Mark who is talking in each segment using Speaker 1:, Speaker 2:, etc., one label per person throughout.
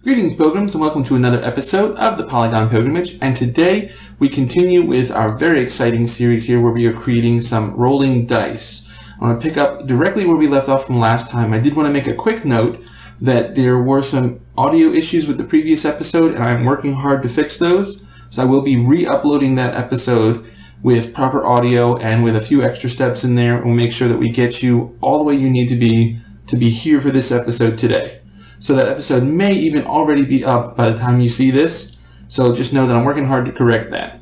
Speaker 1: Greetings, pilgrims, and welcome to another episode of the Polygon Pilgrimage. And today we continue with our very exciting series here where we are creating some rolling dice. I want to pick up directly where we left off from last time. I did want to make a quick note that there were some audio issues with the previous episode, and I'm working hard to fix those. So I will be re-uploading that episode with proper audio and with a few extra steps in there, and we'll make sure that we get you all the way you need to be here for this episode today. So that episode may even already be up by the time you see this. So just know that I'm working hard to correct that.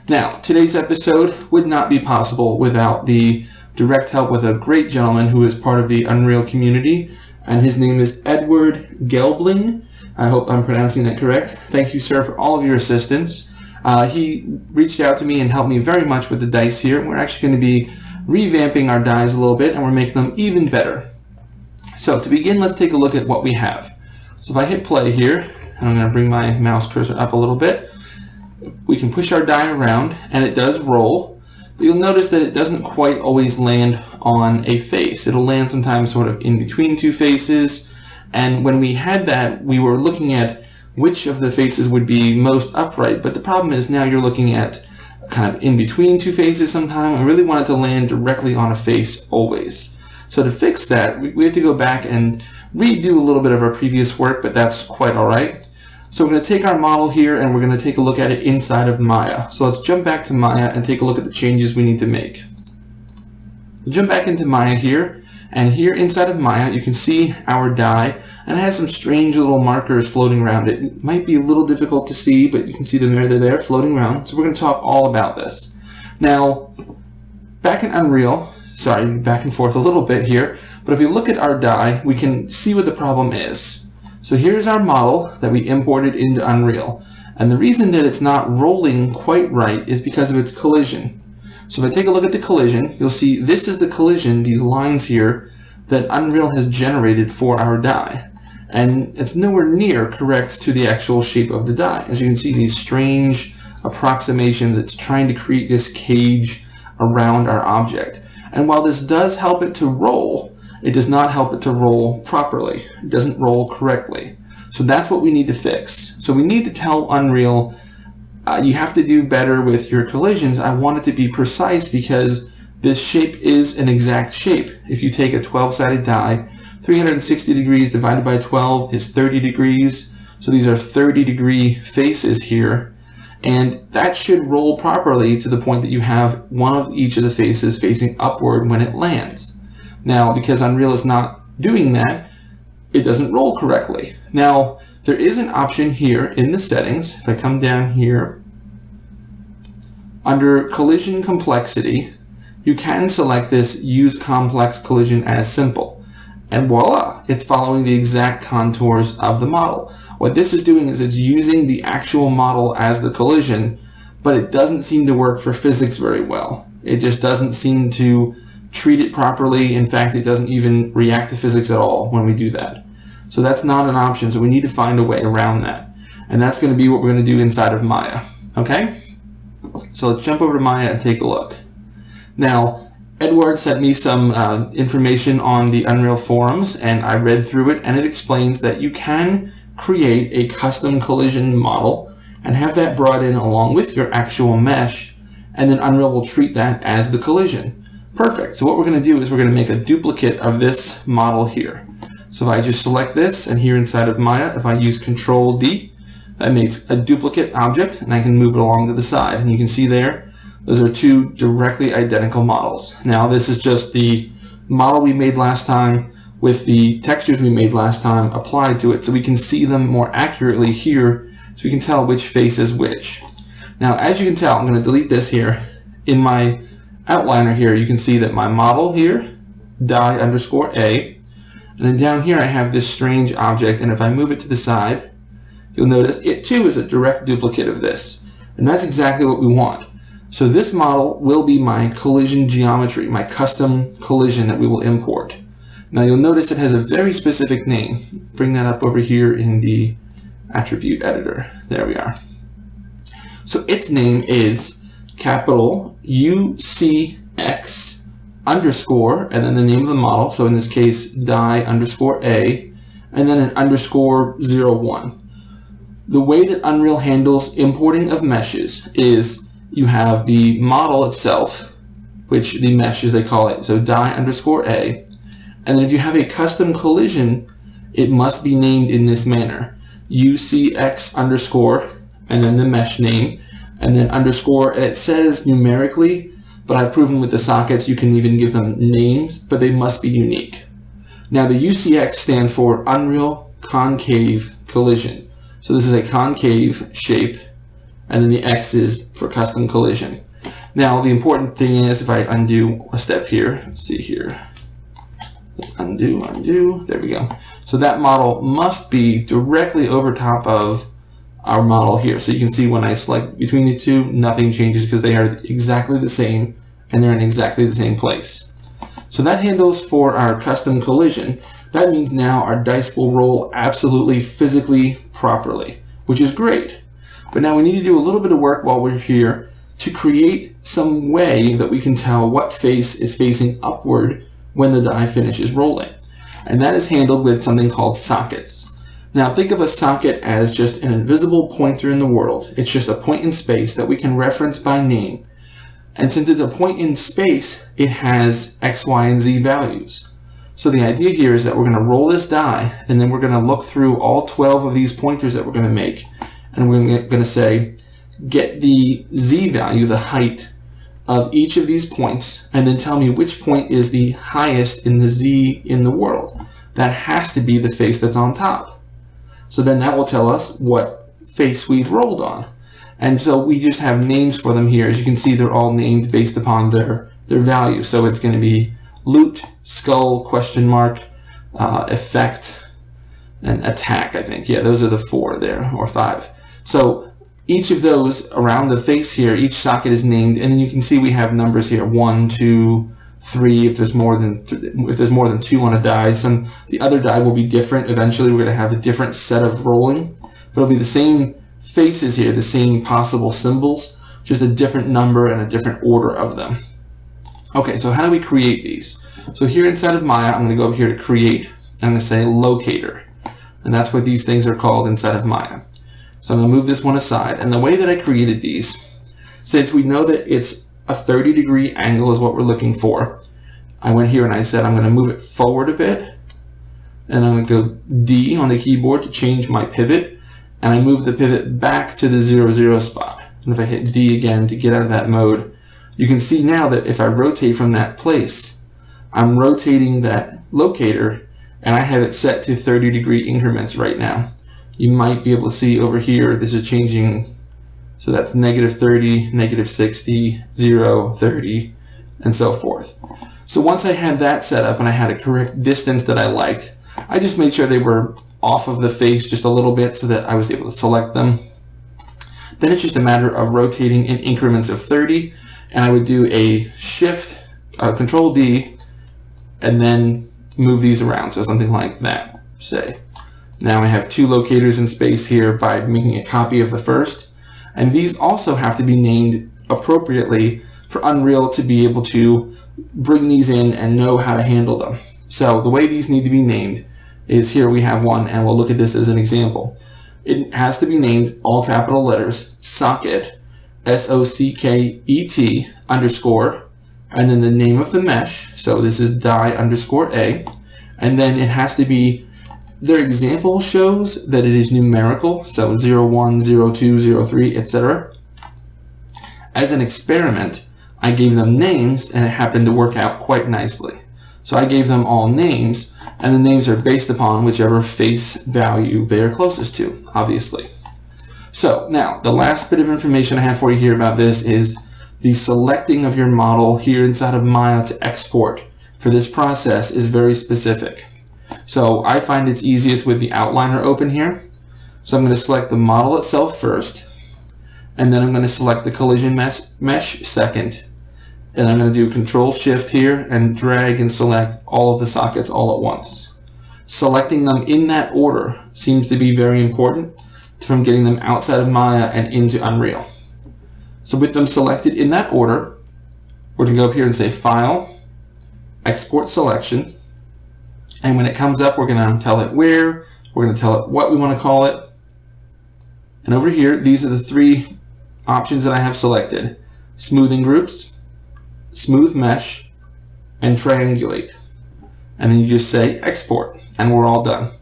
Speaker 1: Now, today's episode would not be possible without the direct help with a great gentleman who is part of the Unreal community, and his name is Edward Gelbling. I hope I'm pronouncing that correct. Thank you, sir, for all of your assistance. He reached out to me and helped me very much with the dice here. We're actually going to be revamping our dice a little bit, and we're making them even better. So to begin, let's take a look at what we have. So if I hit play here, and I'm going to bring my mouse cursor up a little bit, we can push our die around, and it does roll. But you'll notice that it doesn't quite always land on a face. It'll land sometimes sort of in between two faces. And when we had that, we were looking at which of the faces would be most upright. But the problem is now you're looking at kind of in between two faces sometime. I really want it to land directly on a face always. So to fix that, we have to go back and redo a little bit of our previous work, but that's quite all right. So we're going to take our model here and we're going to take a look at it inside of Maya. So let's jump back to Maya and take a look at the changes we need to make. We'll jump back into Maya here, and here inside of Maya you can see our die, and it has some strange little markers floating around it. It might be a little difficult to see, but you can see them there floating around. So we're going to talk all about this. Now, back in Unreal, sorry, back and forth a little bit here, but if we look at our die, we can see what the problem is. So here's our model that we imported into Unreal, and the reason that it's not rolling quite right is because of its collision. So if I take a look at the collision, you'll see this is the collision, these lines here, that Unreal has generated for our die. And it's nowhere near correct to the actual shape of the die. As you can see, these strange approximations, it's trying to create this cage around our object. And while this does help it to roll, it does not help it to roll properly. It doesn't roll correctly. So that's what we need to fix. So we need to tell Unreal, you have to do better with your collisions. I want it to be precise because this shape is an exact shape. If you take a 12-sided die, 360 degrees divided by 12 is 30 degrees. So these are 30-degree faces here. And that should roll properly to the point that you have one of each of the faces facing upward when it lands. Now, because Unreal is not doing that, it doesn't roll correctly. Now, there is an option here in the settings. If I come down here, under Collision Complexity, you can select this Use Complex Collision as Simple. And voila, it's following the exact contours of the model. What this is doing is it's using the actual model as the collision, but it doesn't seem to work for physics very well. It just doesn't seem to treat it properly. In fact, it doesn't even react to physics at all when we do that. So that's not an option, so we need to find a way around that. And that's going to be what we're going to do inside of Maya. Okay? So let's jump over to Maya and take a look. Now, Edward sent me some information on the Unreal forums, and I read through it, and it explains that you can create a custom collision model and have that brought in along with your actual mesh, and then Unreal will treat that as the collision. Perfect. So what we're going to do is we're going to make a duplicate of this model here. So if I just select this, and here inside of Maya, if I use Control D, that makes a duplicate object, and I can move it along to the side. And you can see there, those are two directly identical models. Now this is just the model we made last time with the textures we made last time applied to it, so we can see them more accurately here, so we can tell which face is which. Now, as you can tell, I'm going to delete this here. In my outliner here, you can see that my model here, die_A, and then down here I have this strange object, and if I move it to the side, you'll notice it too is a direct duplicate of this. And that's exactly what we want. So this model will be my collision geometry, my custom collision that we will import. Now you'll notice it has a very specific name. Bring that up over here in the attribute editor. There we are. So its name is capital UCX underscore, and then the name of the model. So in this case, die_A, and then an _01. The way that Unreal handles importing of meshes is you have the model itself, which the mesh, as they call it, so die_A, and then if you have a custom collision, it must be named in this manner. UCX underscore, and then the mesh name, and then underscore, and it says numerically, but I've proven with the sockets you can even give them names, but they must be unique. Now the UCX stands for Unreal Concave Collision. So this is a concave shape, and then the X is for custom collision. Now the important thing is, if I undo a step here, let's see here, let's undo, there we go. So that model must be directly over top of our model here. So you can see when I select between the two, nothing changes because they are exactly the same and they're in exactly the same place. So that handles for our custom collision. That means now our dice will roll absolutely physically properly, which is great. But now we need to do a little bit of work while we're here to create some way that we can tell what face is facing upward when the die finishes rolling. And that is handled with something called sockets. Now think of a socket as just an invisible pointer in the world. It's just a point in space that we can reference by name. And since it's a point in space, it has X, Y, and Z values. So the idea here is that we're going to roll this die, and then we're going to look through all 12 of these pointers that we're going to make, and we're going to say, get the Z value, the height of each of these points, and then tell me which point is the highest in the Z in the world. That has to be the face that's on top. So then that will tell us what face we've rolled on. And so we just have names for them here. As you can see, they're all named based upon their value. So it's going to be loot, skull, question mark, effect, and attack, I think. Yeah, those are the 4 there, or 5. So each of those around the face here, each socket is named, and then you can see we have numbers here, 1, 2, 3. If there's more than 2 on a die, the other die will be different. Eventually, we're going to have a different set of rolling, but it'll be the same faces here, the same possible symbols, just a different number and a different order of them. Okay, so how do we create these? So here inside of Maya, I'm going to go over here to create, and I'm going to say locator, and that's what these things are called inside of Maya. So I'm going to move this one aside, and the way that I created these, since we know that it's a 30-degree angle is what we're looking for, I went here and I said I'm going to move it forward a bit, and I'm going to go D on the keyboard to change my pivot, and I move the pivot back to the 0, 0 spot. And if I hit D again to get out of that mode, you can see now that if I rotate from that place, I'm rotating that locator, and I have it set to 30-degree increments right now. You might be able to see over here, this is changing, so that's -30, -60, 0, 30, and so forth. So once I had that set up and I had a correct distance that I liked, I just made sure they were off of the face just a little bit so that I was able to select them. Then it's just a matter of rotating in increments of 30, and I would do a shift, Control D, and then move these around, so something like that, say. Now I have 2 locators in space here by making a copy of the first, and these also have to be named appropriately for Unreal to be able to bring these in and know how to handle them. So the way these need to be named is here we have one, and we'll look at this as an example. It has to be named all capital letters, socket, SOCKET underscore, and then the name of the mesh, so this is die_A, and then it has to be, their example shows that it is numerical, so 0, 1, 0, 2, 0, 3, etc. As an experiment, I gave them names, and it happened to work out quite nicely. So I gave them all names, and the names are based upon whichever face value they are closest to, obviously. So now, the last bit of information I have for you here about this is the selecting of your model here inside of Maya to export for this process is very specific. So I find it's easiest with the outliner open here. So I'm going to select the model itself first, and then I'm going to select the collision mesh second, and I'm going to do Control Shift here and drag and select all of the sockets all at once. Selecting them in that order seems to be very important from getting them outside of Maya and into Unreal. So with them selected in that order, we're going to go up here and say File, Export Selection, and when it comes up, we're going to tell it where, we're going to tell it what we want to call it, And over here, these are the three options that I have selected: smoothing groups, smooth mesh, and triangulate. And then you just say export, and we're all done.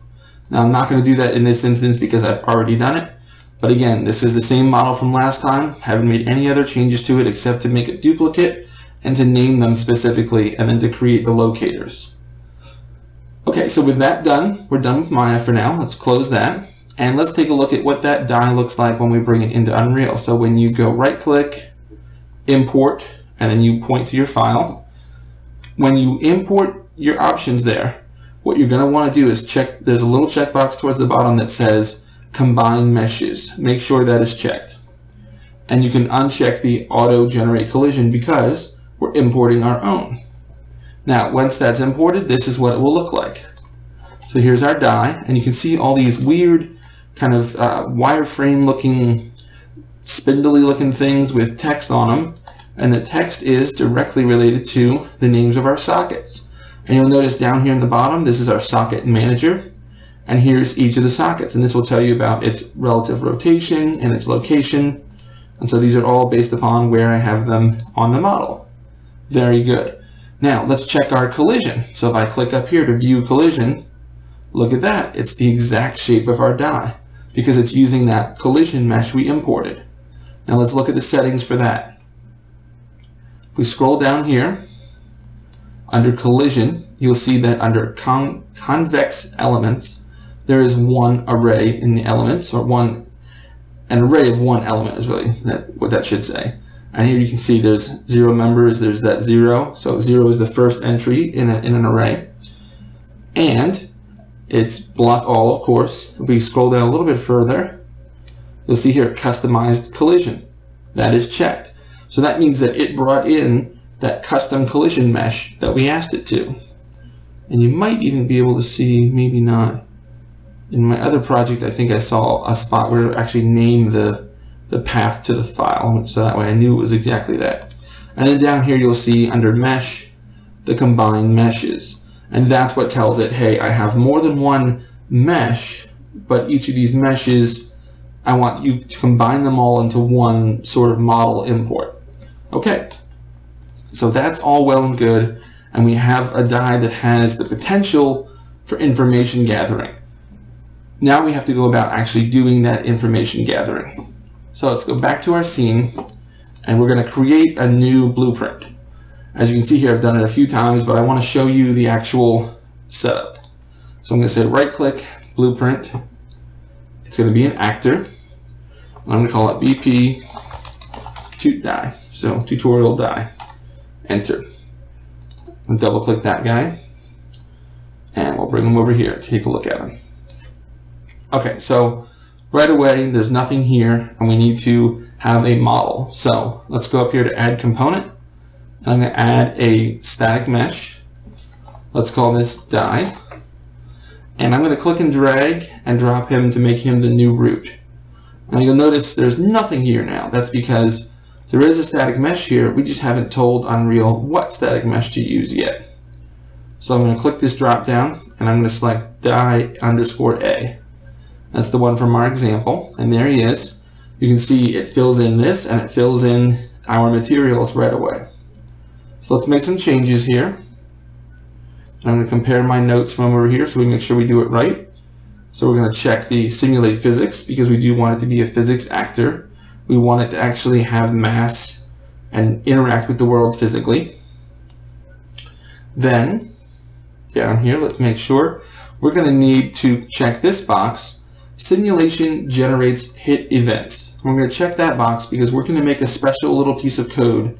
Speaker 1: Now I'm not going to do that in this instance because I've already done it. But again, this is the same model from last time. Haven't made any other changes to it except to make a duplicate and to name them specifically, and then to create the locators. Okay, so with that done, we're done with Maya for now. Let's close that. And let's take a look at what that die looks like when we bring it into Unreal. So when you go right click, import, and then you point to your file, when you import your options there, what you're going to want to do is check, there's a little checkbox towards the bottom that says combine meshes. Make sure that is checked. And you can uncheck the auto generate collision because we're importing our own. Now once that's imported, this is what it will look like. So here's our die, and you can see all these weird kind of wireframe looking, spindly looking things with text on them, and the text is directly related to the names of our sockets. And you'll notice down here in the bottom, this is our socket manager, and here's each of the sockets, and this will tell you about its relative rotation and its location. And so these are all based upon where I have them on the model. Very good. Now let's check our collision. So if I click up here to view collision, look at that. It's the exact shape of our die because it's using that collision mesh we imported. Now let's look at the settings for that. If we scroll down here, under collision, you'll see that under convex elements, there is one array in the elements, or an array of one element is really what that should say. And here you can see there's 0 members, there's that 0. So 0 is the first entry in an array. And it's block all, of course. If we scroll down a little bit further, you'll see here customized collision. That is checked. So that means that it brought in that custom collision mesh that we asked it to. And you might even be able to see, maybe not. In my other project, I think I saw a spot where it actually named the path to the file, so that way I knew it was exactly that. And then down here you'll see under mesh, the combined meshes. And that's what tells it, hey, I have more than one mesh, but each of these meshes, I want you to combine them all into one sort of model import. Okay, so that's all well and good, and we have a die that has the potential for information gathering. Now we have to go about actually doing that information gathering. So let's go back to our scene, and we're going to create a new blueprint. As you can see here, I've done it a few times, but I want to show you the actual setup. So I'm going to say right click, blueprint. It's going to be an actor. I'm going to call it BP tut die. So tutorial die. Enter. And double click that guy. And we'll bring him over here to take a look at him. Okay, so right away, there's nothing here, and we need to have a model. So let's go up here to add component. I'm going to add a static mesh. Let's call this die. And I'm going to click and drag and drop him to make him the new root. Now you'll notice there's nothing here now. That's because there is a static mesh here. We just haven't told Unreal what static mesh to use yet. So I'm going to click this drop down, and I'm going to select die_A. That's the one from our example, and there he is. You can see it fills in this, and it fills in our materials right away. So let's make some changes here. And I'm going to compare my notes from over here so we make sure we do it right. So we're going to check the simulate physics because we do want it to be a physics actor. We want it to actually have mass and interact with the world physically. Then, down here, let's make sure we're going to need to check this box. Simulation generates hit events. We're going to check that box because we're going to make a special little piece of code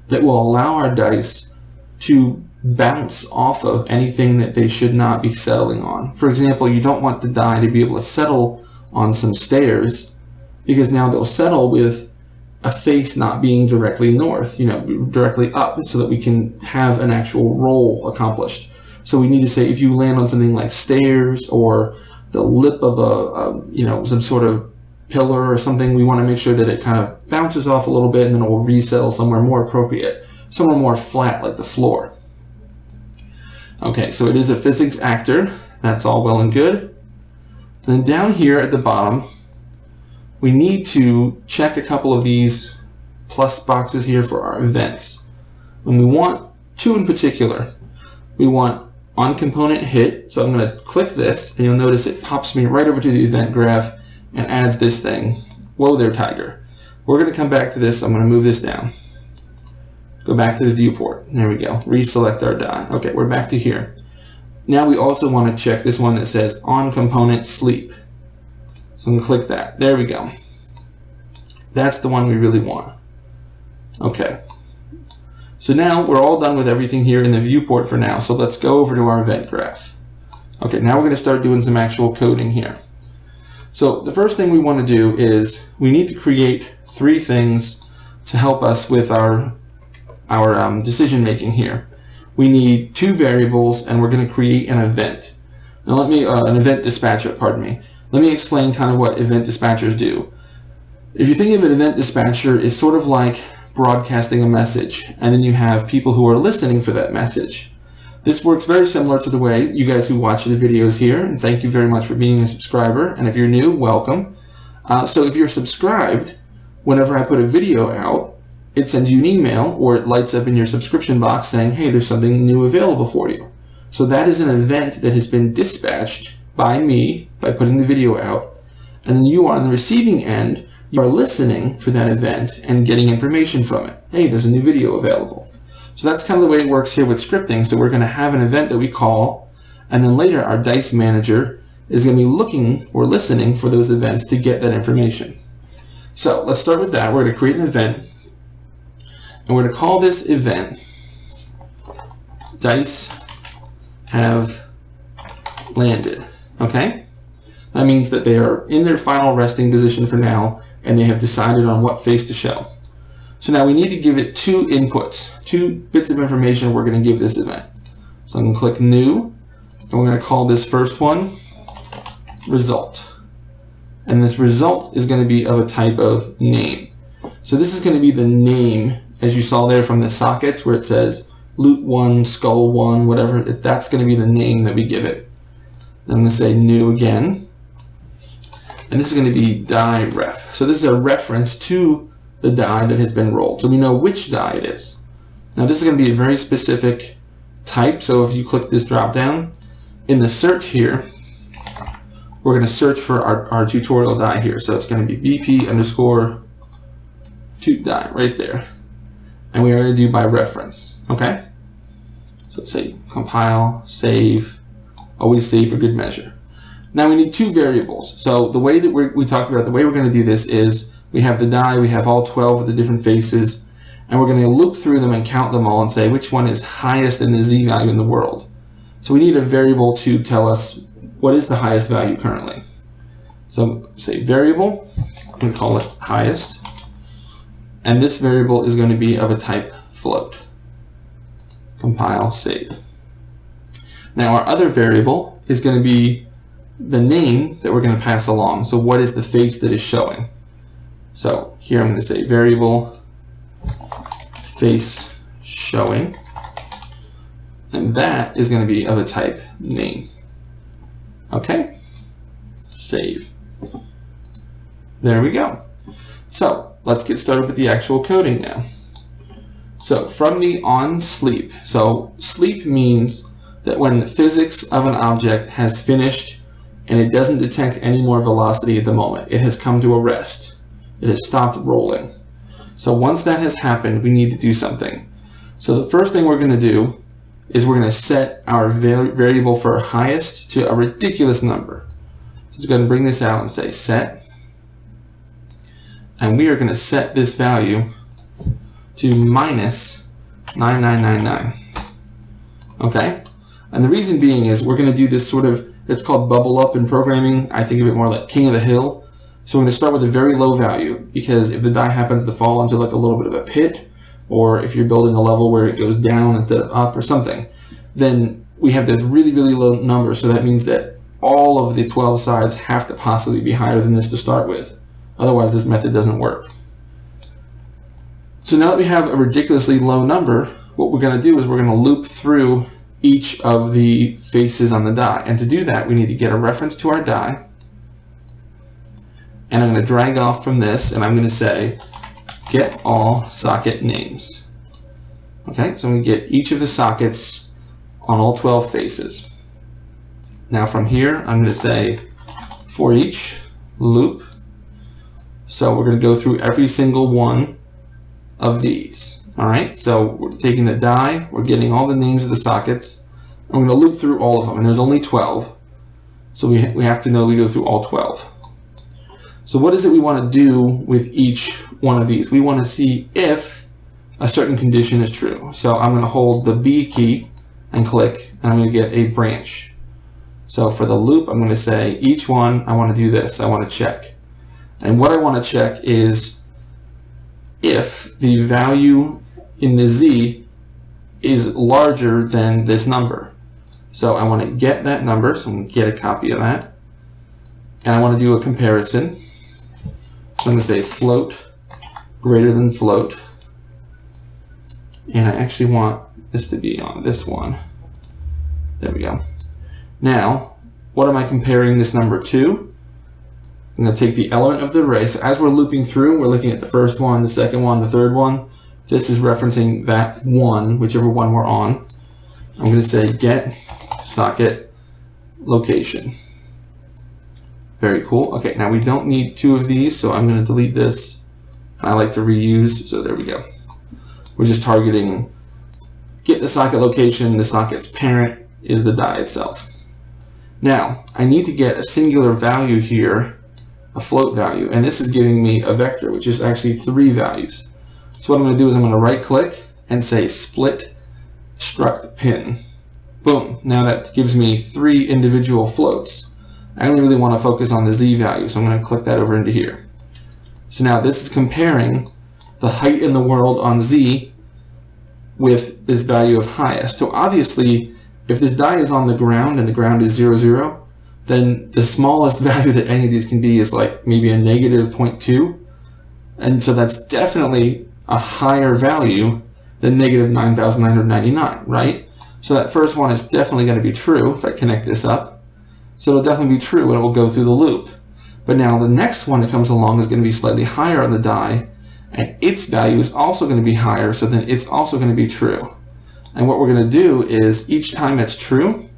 Speaker 1: that will allow our dice to bounce off of anything that they should not be settling on. For example, you don't want the die to be able to settle on some stairs because now they'll settle with a face not being directly north, directly up, so that we can have an actual roll accomplished. So we need to say if you land on something like stairs or the lip of some sort of pillar or something, we want to make sure that it kind of bounces off a little bit and then it will resettle somewhere more appropriate, somewhere more flat like the floor. Okay, so it is a physics actor. That's all well and good. Then down here at the bottom, we need to check a couple of these plus boxes here for our events. And we want two in particular. We want on component hit, so I'm going to click this, and you'll notice it pops me right over to the event graph and adds this thing. Whoa there, Tiger. We're going to come back to this. I'm going to move this down. Go back to the viewport. There we go. Reselect our die. Okay, we're back to here. Now we also want to check this one that says on component sleep. So I'm going to click that. There we go. That's the one we really want. Okay. So now we're all done with everything here in the viewport for now. So let's go over to our event graph. Okay, now we're going to start doing some actual coding here. So the first thing we want to do is we need to create three things to help us with our decision making here. We need two variables, and we're going to create an event. Now let me, an event dispatcher, pardon me. Let me explain kind of what event dispatchers do. If you think of an event dispatcher, it's sort of like broadcasting a message, and then you have people who are listening for that message. This works very similar to the way you guys who watch the videos here, and thank you very much for being a subscriber, and if you're new, welcome. So if you're subscribed, whenever I put a video out, it sends you an email, or it lights up in your subscription box saying, hey, there's something new available for you. So that is an event that has been dispatched by me by putting the video out, and then you are on the receiving end, you are listening for that event and getting information from it. Hey, there's a new video available. So that's kind of the way it works here with scripting. So we're going to have an event that we call, and then later our dice manager is going to be looking or listening for those events to get that information. So let's start with that. We're going to create an event, and we're going to call this event dice have landed. Okay? That means that they are in their final resting position for now, and they have decided on what face to show. So now we need to give it two inputs, two bits of information we're going to give this event. So I'm going to click New, and we're going to call this first one Result. And this result is going to be of a type of name. So this is going to be the name, as you saw there from the sockets where it says Loot 1, Skull 1, whatever, that's going to be the name that we give it. Then I'm going to say New again. And this is going to be die ref. So this is a reference to the die that has been rolled. So we know which die it is. Now this is going to be a very specific type. So if you click this drop down, in the search here, we're going to search for our tutorial die here. So it's going to be BP underscore tut die right there. And we are going to do by reference. Okay? So let's say compile, save, always save for good measure. Now we need two variables. So the way that we talked about, the way we're going to do this is we have the die, we have all 12 of the different faces, and we're going to loop through them and count them all and say which one is highest in the z value in the world. So we need a variable to tell us what is the highest value currently. So say variable, I'm going to call it highest, and this variable is going to be of a type float. Compile, save. Now our other variable is going to be the name that we're going to pass along. So what is the face that is showing? So here I'm going to say variable face showing, and that is going to be of a type name. Okay, save. There we go. So let's get started with the actual coding now. So from the on sleep, so sleep means that when the physics of an object has finished and it doesn't detect any more velocity at the moment, it has come to a rest. It has stopped rolling. So once that has happened, we need to do something. So the first thing we're going to do is we're going to set our variable for highest to a ridiculous number. Just go ahead and bring this out and say set. And we are going to set this value to minus 9999. Okay? And the reason being is we're going to do this sort of, it's called bubble up in programming. I think of it more like king of the hill. So we're going to start with a very low value, because if the die happens to fall into like a little bit of a pit, or if you're building a level where it goes down instead of up or something, then we have this really, really low number. So that means that all of the 12 sides have to possibly be higher than this to start with. Otherwise, this method doesn't work. So now that we have a ridiculously low number, what we're going to do is we're going to loop through each of the faces on the die. And to do that, we need to get a reference to our die. and I'm going to drag off from this, and I'm going to say get all socket names. Okay, so I'm going to get each of the sockets on all 12 faces. Now from here, I'm going to say for each loop. So we're going to go through every single one of these. All right, so we're taking the die, we're getting all the names of the sockets, and we're going to loop through all of them, and there's only 12. So we have to know we go through all 12. So what is it we want to do with each one of these? We want to see if a certain condition is true. So I'm going to hold the B key and click, and I'm going to get a branch. So for the loop, I'm going to say each one, I want to do this. I want to check. And what I want to check is if the value in the Z is larger than this number. So I want to get that number, so I'm going to get a copy of that. And I want to do a comparison. So I'm going to say float greater than float. And I actually want this to be on this one. There we go. Now, what am I comparing this number to? I'm going to take the element of the array. So as we're looping through, we're looking at the first one, the second one, the third one. This is referencing that one, whichever one we're on. I'm going to say get socket location. Very cool. Okay, now we don't need two of these, so I'm going to delete this. I like to reuse, so there we go. We're just targeting get the socket location. The socket's parent is the die itself. Now, I need to get a singular value here, a float value, and this is giving me a vector, which is actually 3 values. So what I'm going to do is I'm going to right click and say split struct pin. Boom. Now that gives me 3 individual floats. I only really want to focus on the Z value, so I'm going to click that over into here. So now this is comparing the height in the world on Z with this value of highest. So obviously, if this die is on the ground and the ground is 0, 0, then the smallest value that any of these can be is like maybe a negative 0.2. And so that's definitely a higher value than negative 9,999, right? So that first one is definitely going to be true if I connect this up. So it'll definitely be true and it will go through the loop. But now the next one that comes along is going to be slightly higher on the die, and its value is also going to be higher, so then it's also going to be true. And what we're going to do is each time it's true,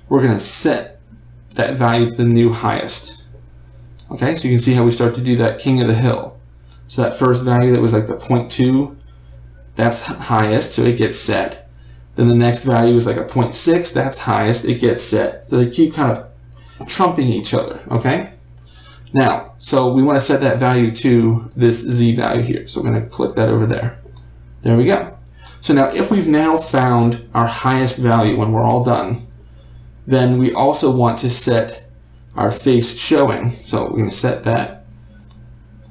Speaker 1: we're going to set that value to the new highest. Okay, so you can see how we start to do that king of the hill. So that first value that was like the 0.2, that's highest, so it gets set. Then the next value is like a 0.6, that's highest, it gets set. So they keep kind of trumping each other, okay? Now, so we want to set that value to this Z value here. So I'm going to click that over there. There we go. So now if we've now found our highest value when we're all done, then we also want to set our face showing. So we're going to set that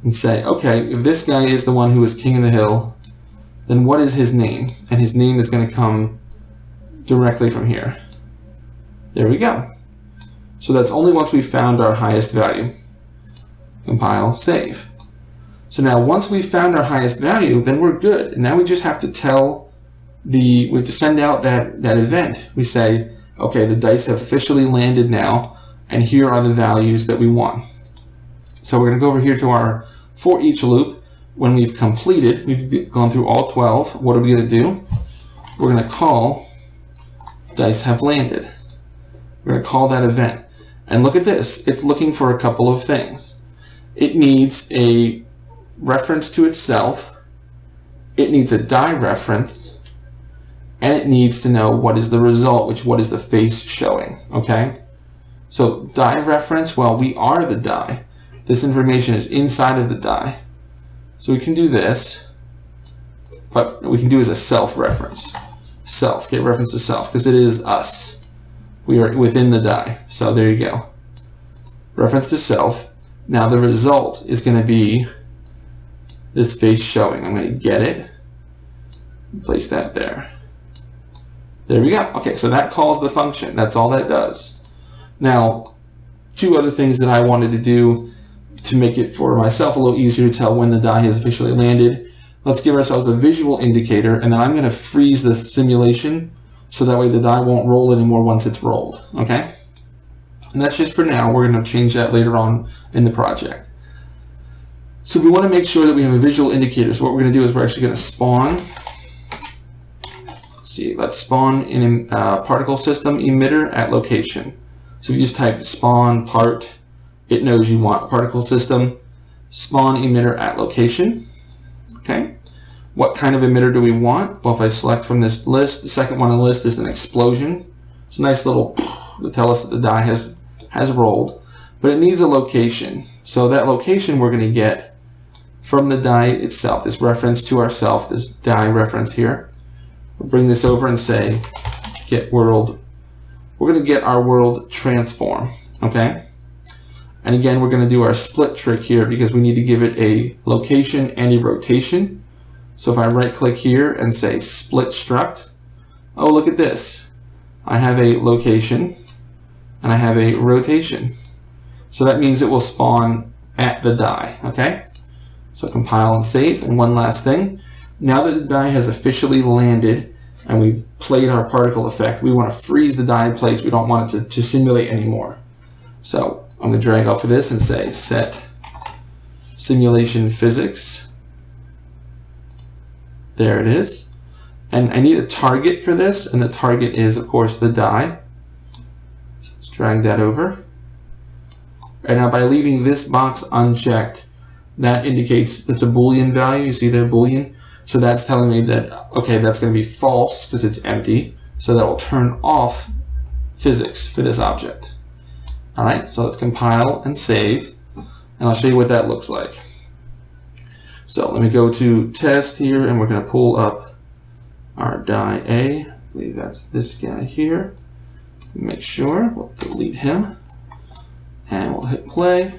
Speaker 1: and say, okay, if this guy is the one who is king of the hill, then what is his name? And his name is going to come directly from here. There we go. So that's only once we've found our highest value. Compile, save. So now once we've found our highest value, then we're good. And now we just have to tell we have to send out that event. We say, okay, the dice have officially landed now, and here are the values that we want. So we're going to go over here to our for each loop. When we've completed, we've gone through all 12, what are we going to do? We're going to call dice have landed. We're going to call that event. And look at this. It's looking for a couple of things. It needs a reference to itself. It needs a die reference. And it needs to know what is the result, what is the face showing. Okay? So die reference, well, we are the die. This information is inside of the die. So we can do this, but what we can do is a self reference. Self, get reference to self, because it is us. We are within the die. So there you go. Reference to self. Now the result is going to be this face showing. I'm going to get it, place that there. There we go. Okay, so that calls the function. That's all that does. Now, 2 other things that I wanted to do to make it for myself a little easier to tell when the die has officially landed. Let's give ourselves a visual indicator, and then I'm going to freeze the simulation so that way the die won't roll anymore once it's rolled. Okay? And that's just for now. We're going to change that later on in the project. So we want to make sure that we have a visual indicator. So what we're going to do is we're actually going to spawn. Let's see, let's spawn in a particle system emitter at location. So if you just type spawn part, it knows you want particle system, spawn emitter at location. Okay. What kind of emitter do we want? Well, if I select from this list, the second one on the list is an explosion. It's a nice little to tell us that the die has rolled, but it needs a location. So that location we're going to get from the die itself, this reference to ourself, this die reference here. We'll bring this over and say get world. We're going to get our world transform, okay? And again, we're going to do our split trick here because we need to give it a location and a rotation. So if I right click here and say split struct, oh, look at this. I have a location and I have a rotation. So that means it will spawn at the die, okay? So compile and save. And one last thing, now that the die has officially landed and we've played our particle effect, we want to freeze the die in place. We don't want it to simulate anymore. So I'm going to drag off of this and say set simulation physics. There it is. And I need a target for this, and the target is, of course, the die. So let's drag that over. And now by leaving this box unchecked, that indicates it's a Boolean value. You see there, Boolean? So that's telling me that, okay, that's going to be false because it's empty. So that will turn off physics for this object. All right, so let's compile and save, and I'll show you what that looks like. So let me go to test here, and we're going to pull up our die A. I believe that's this guy here. Make sure we'll delete him, and we'll hit play.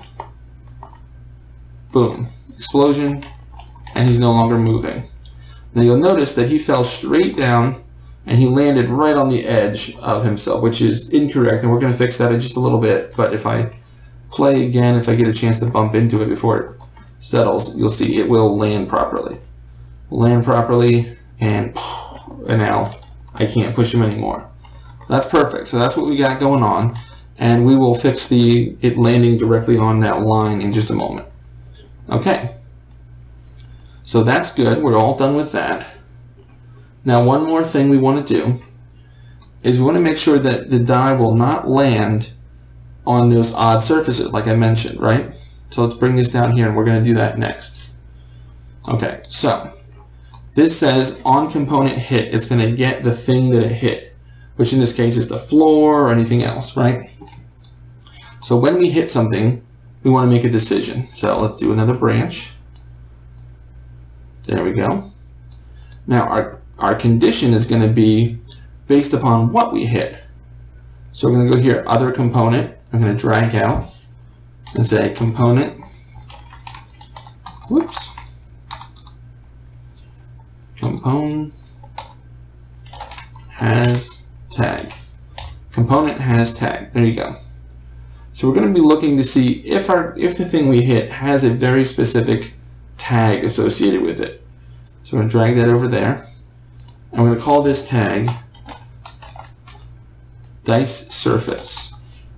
Speaker 1: Boom, explosion, and he's no longer moving. Now you'll notice that he fell straight down and he landed right on the edge of himself, which is incorrect, and we're going to fix that in just a little bit. But if I play again, if I get a chance to bump into it before it settles, you'll see it will land properly. Land properly, and now I can't push him anymore. That's perfect. So that's what we got going on, and we will fix it landing directly on that line in just a moment. Okay. So that's good. We're all done with that. Now one more thing we want to do is we want to make sure that the die will not land on those odd surfaces like I mentioned, right? So let's bring this down here, and we're going to do that next. Okay, so this says on component hit, it's going to get the thing that it hit, which in this case is the floor or anything else, right? So when we hit something, we want to make a decision. So let's do another branch. There we go. Now our condition is going to be based upon what we hit. So we're going to go here, other component. I'm going to drag out and say component. Whoops. Component has tag. Component has tag. There you go. So we're going to be looking to see if the thing we hit has a very specific tag associated with it. So we're going to drag that over there. And we're going to call this tag dice surface.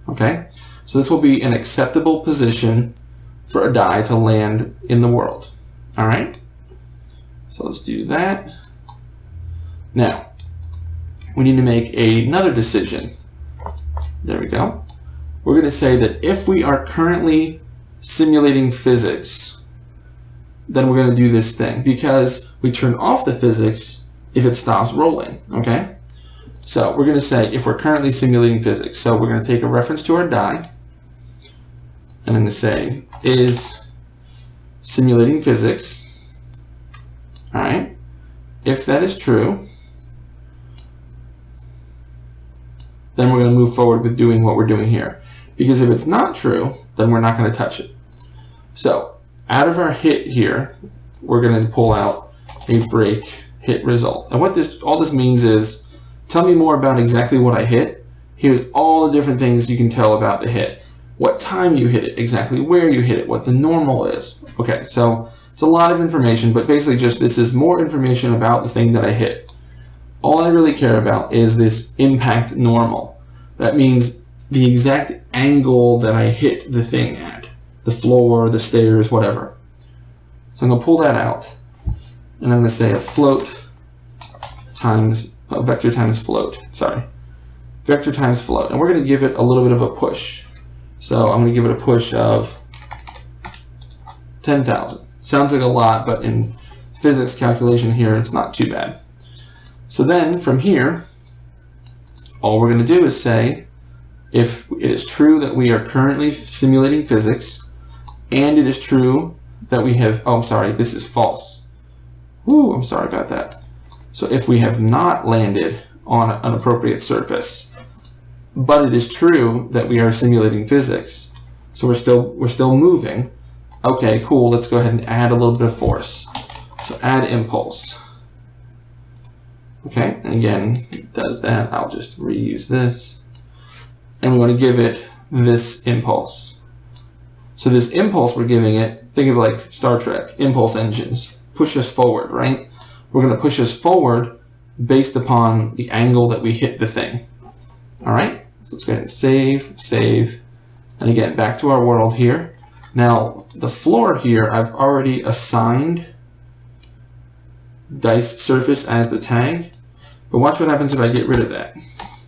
Speaker 1: Okay? So this will be an acceptable position for a die to land in the world. All right? So let's do that. Now, we need to make another decision. There we go. We're going to say that if we are currently simulating physics, then we're going to do this thing, because we turn off the physics if it stops rolling, okay? So we're going to say if we're currently simulating physics. So we're going to take a reference to our die, and I'm going to say is simulating physics. All right. If that is true, then we're going to move forward with doing what we're doing here. Because if it's not true, then we're not going to touch it. So out of our hit here, we're going to pull out a break hit result. And what all this means is, tell me more about exactly what I hit. Here's all the different things you can tell about the hit. What time you hit it, exactly where you hit it, what the normal is. Okay, so it's a lot of information, but basically just this is more information about the thing that I hit. All I really care about is this impact normal. That means the exact angle that I hit the thing at. The floor, the stairs, whatever. So I'm going to pull that out, and I'm going to say a float times, vector times float, sorry. Vector times float, and we're going to give it a little bit of a push. So I'm going to give it a push of 10,000. Sounds like a lot, but in physics calculation here, it's not too bad. So then from here, all we're going to do is say, if it is true that we are currently simulating physics, and it is true that we have, oh, I'm sorry, this is false. Woo, I'm sorry about that. So if we have not landed on an appropriate surface, but it is true that we are simulating physics, so we're still moving. Okay, cool, let's go ahead and add a little bit of force. So add impulse. Okay, and again, it does that. I'll just reuse this. And we want to give it this impulse. So this impulse we're giving it, think of like Star Trek, impulse engines. Push us forward, right? We're going to push us forward based upon the angle that we hit the thing. All right, so let's go ahead and save. And again, back to our world here. Now, the floor here, I've already assigned dice surface as the tag, but watch what happens if I get rid of that.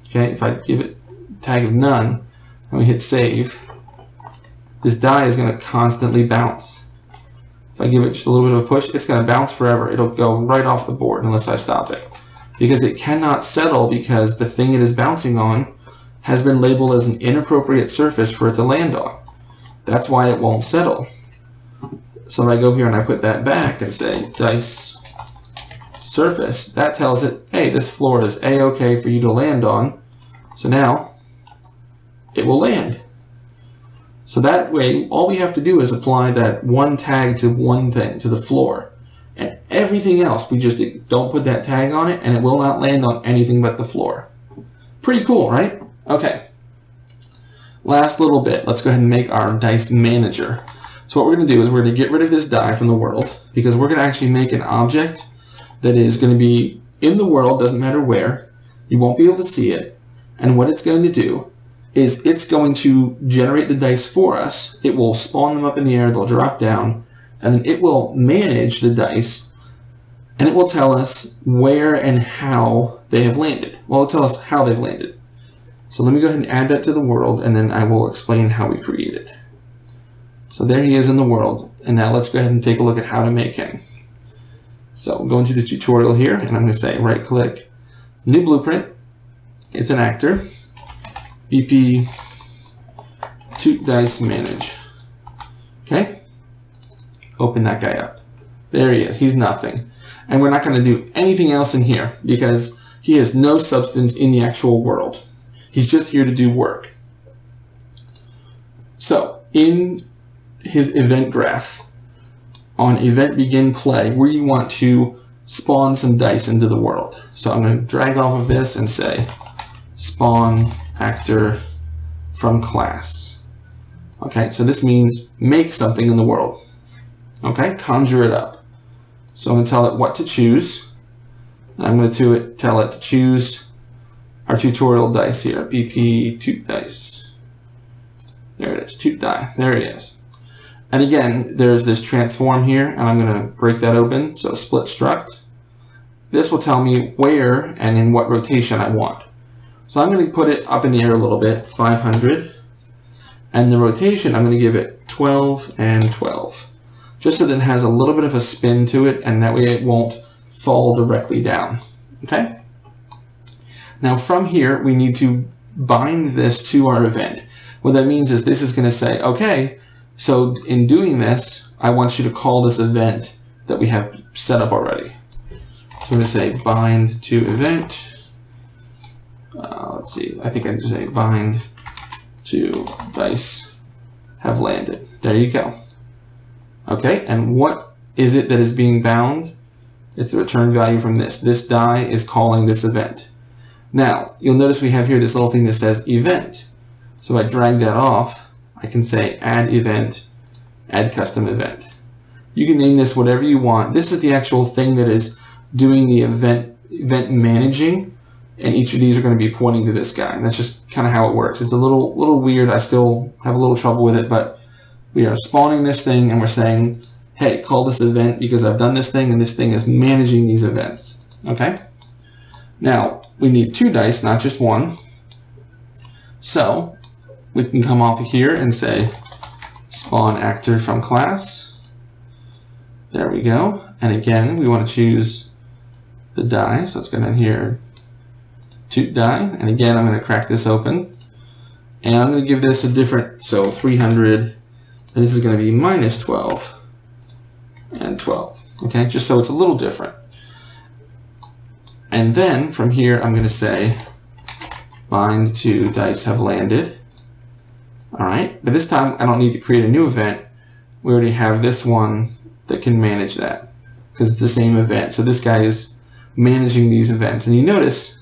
Speaker 1: Okay, if I give it tag of none, and we hit save, this die is going to constantly bounce. If I give it just a little bit of a push, it's going to bounce forever. It'll go right off the board unless I stop it. Because it cannot settle because the thing it is bouncing on has been labeled as an inappropriate surface for it to land on. That's why it won't settle. So if I go here and I put that back and say dice surface, that tells it, hey, this floor is A-okay for you to land on. So now it will land. So that way, all we have to do is apply that one tag to one thing, to the floor. And everything else, we just don't put that tag on it, and it will not land on anything but the floor. Pretty cool, right? Okay. Last little bit. Let's go ahead and make our dice manager. So what we're going to do is we're going to get rid of this die from the world, because we're going to actually make an object that is going to be in the world, doesn't matter where. You won't be able to see it. And what it's going to do is it's going to generate the dice for us. It will spawn them up in the air, they'll drop down, and then it will manage the dice, and it will tell us where and how they have landed. Well, it'll tell us how they've landed. So let me go ahead and add that to the world, and then I will explain how we create it. So there he is in the world, and now let's go ahead and take a look at how to make him. So we'll go into the tutorial here, and I'm going to say right-click, new blueprint. It's an actor. BP toot dice manage. Okay? Open that guy up. There he is. He's nothing. And we're not going to do anything else in here because he has no substance in the actual world. He's just here to do work. So, in his event graph, on event begin play, where you want to spawn some dice into the world. So I'm going to drag off of this and say spawn actor from class. Okay, so this means make something in the world. Okay, conjure it up. So I'm going to tell it what to choose. And I'm going to tell it to choose our tutorial dice here, BP toot dice. There it is, toot die. There it is. And again, there's this transform here, and I'm going to break that open. So split struct. This will tell me where and in what rotation I want. So I'm going to put it up in the air a little bit, 500. And the rotation, I'm going to give it 12 and 12. Just so that it has a little bit of a spin to it, and that way it won't fall directly down. Okay? Now from here, we need to bind this to our event. What that means is this is going to say, okay, so in doing this, I want you to call this event that we have set up already. So I'm going to say bind to event. Let's see, I think I need to say bind to dice have landed. There you go. Okay, and what is it that is being bound? It's the return value from this. This die is calling this event. Now, you'll notice we have here this little thing that says event. So if I drag that off, I can say add event, add custom event. You can name this whatever you want. This is the actual thing that is doing the event managing, and each of these are going to be pointing to this guy. And that's just kind of how it works. It's a little weird. I still have a little trouble with it, but we are spawning this thing and we're saying, hey, call this event because I've done this thing and this thing is managing these events. Okay? Now, we need 2 dice, not just 1. So, we can come off of here and say spawn actor from class. There we go. And again, we want to choose the die. So let's go down here, 2 die. And again, I'm going to crack this open. And I'm going to give this a different, so 300, and this is going to be minus 12 and 12. Okay, just so it's a little different. And then from here, I'm going to say bind to dice have landed. All right, but this time I don't need to create a new event. We already have this one that can manage that because it's the same event. So this guy is managing these events. And you notice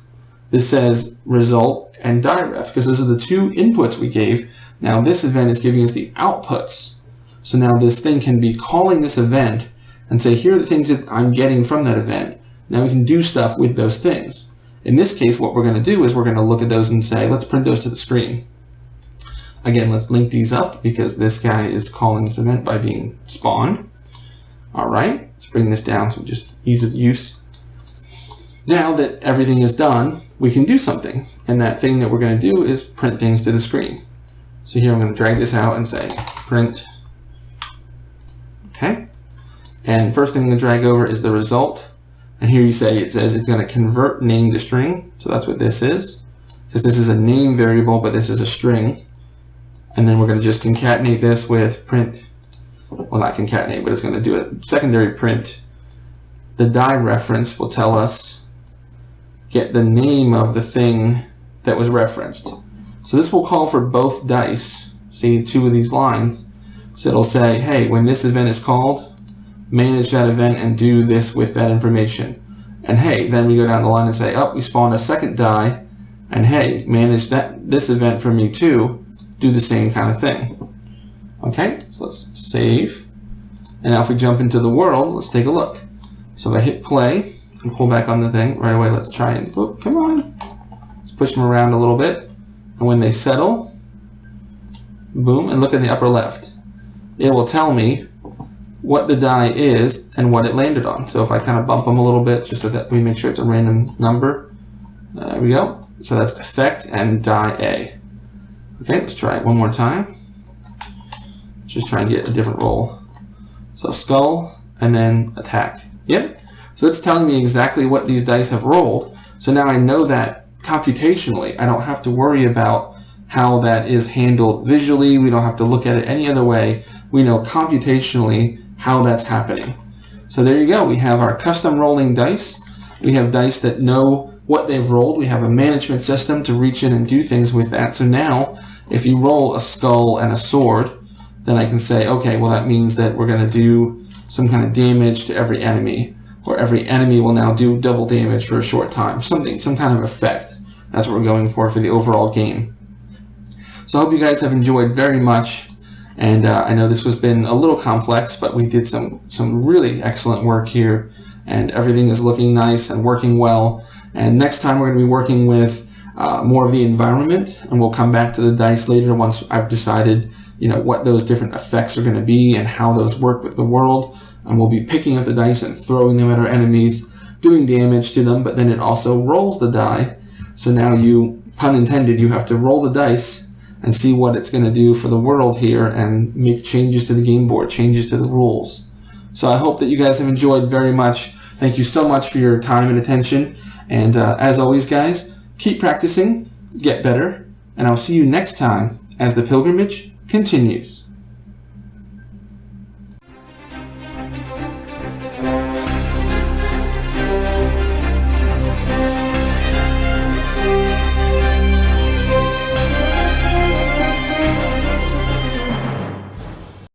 Speaker 1: this says result and die ref because those are the 2 inputs we gave. Now this event is giving us the outputs. So now this thing can be calling this event and say, here are the things that I'm getting from that event. Now we can do stuff with those things. In this case, what we're going to do is we're going to look at those and say, let's print those to the screen. Again, let's link these up because this guy is calling this event by being spawned. All right, let's bring this down to just ease of use. Now that everything is done, we can do something. And that thing that we're going to do is print things to the screen. So here I'm going to drag this out and say print. Okay. And first thing I'm going to drag over is the result. And here you say it says it's going to convert name to string. So that's what this is. Because this is a name variable, but this is a string. And then we're going to just concatenate this with print. Well, not concatenate, but it's going to do a secondary print. The die reference will tell us get the name of the thing that was referenced. So this will call for both dice. See 2 of these lines. So it'll say, hey, when this event is called, manage that event and do this with that information. And hey, then we go down the line and say, oh, we spawned a second die. And hey, manage this event for me too. Do the same kind of thing. Okay, so let's save. And now if we jump into the world, let's take a look. So if I hit play and pull back on the thing right away, let's try and, oh, come on. Let's push them around a little bit. And when they settle, boom, and look in the upper left. It will tell me what the die is and what it landed on. So if I kind of bump them a little bit, just so that we make sure it's a random number. There we go. So that's effect and die A. Okay, let's try it one more time. Just try and get a different roll. So skull and then attack. Yep. So it's telling me exactly what these dice have rolled. So now I know that computationally. I don't have to worry about how that is handled visually. We don't have to look at it any other way. We know computationally how that's happening. So there you go. We have our custom rolling dice. We have dice that know what they've rolled. We have a management system to reach in and do things with that. So now if you roll a skull and a sword, then I can say, okay, well that means that we're going to do some kind of damage to every enemy, or every enemy will now do double damage for a short time. Some kind of effect. That's what we're going for the overall game. So I hope you guys have enjoyed very much. And I know this has been a little complex, but we did some really excellent work here. And everything is looking nice and working well. And next time we're going to be working with more of the environment, and we'll come back to the dice later once I've decided, what those different effects are going to be and how those work with the world. And we'll be picking up the dice and throwing them at our enemies, doing damage to them, but then it also rolls the die. So now you, pun intended, you have to roll the dice and see what it's going to do for the world here and make changes to the game board, changes to the rules. So I hope that you guys have enjoyed very much. Thank you so much for your time and attention. And as always, guys, keep practicing, get better, and I'll see you next time as the pilgrimage continues.